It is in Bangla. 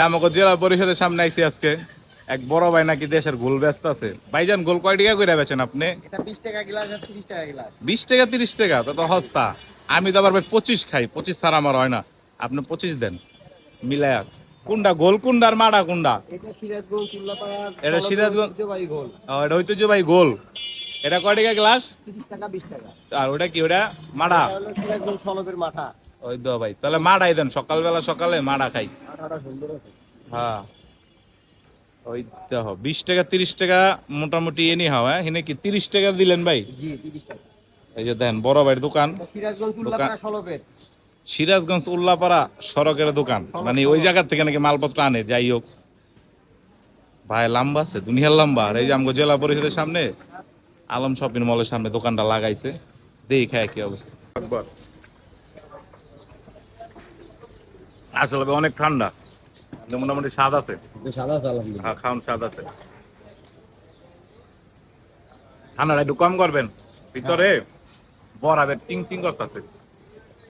আমাকে জেলা পরিষদের সামনে আইছি আজকে। এক বড় ভাই নাকি দেশের গোল ব্যস্ত আছে। ভাইজান গোল কয় টাকা করে বেচেন আপনি? এটা 20 টাকা গ্লাস আর 30 টাকা গ্লাস। 20 টাকা 30 টাকা তো তো সস্তা। আমি তো আবার ভাই 25 খাই, 25 ছাড়া আমার হয় না। আপনি 25 দেন মিলায়া। কোনটা গোল কোনটা আর মাড়া কোনটা? এটা সিরাজগঞ্জ উল্লাপাড়ার এটা সিরাজগঞ্জ। ঐতিহ্যবাহী গোল। এটা ঐতিহ্যবাহী গোল। এটা কয় টাকা গ্লাস? 30 টাকা 20 টাকা। আর ওটা কি ওটা মাড়া? এটা হলো সিরাজগঞ্জ সনবের মাথা। ওই দো ভাই তাহলে মাড়াই দেন, সকালবেলা সকালে মাড়া খাই। মাথাটা সুন্দর আছে। হ্যাঁ ওই দেখো 20 টাকা 30 টাকা মোটামুটি এনি হাওয়া। এখানে কি 30 টাকা দিলেন ভাই? জি 30 টাকা। এই যে দেন বড় ভাইয়ের দোকান। এটা সিরাজগঞ্জ উল্লাপাড়া সনবের। সিরাজগঞ্জ উল্লাপাড়া সড়কের দোকান, মানে ওই জায়গা থেকে নাকি মালপত্র আনে। যাই হোক ভাই লম্বা আছে, দুনিয়ার লম্বা। আর এই যে আমগো জেলা পরিষদের সামনে আলম শপিং মলের সামনে দোকানটা লাগাইছে। দেখি খায় কি অবস্থা। আসলে অনেক ঠান্ডা, মোটামুটি স্বাদ আছে। সাদা আলহামদুলিল্লাহ। হ্যাঁ খাওয়ান স্বাদ আছে। ঠান্ডাটা একটু কম করবেন, ভিতরে বরাবের টিং টিং করতেছে।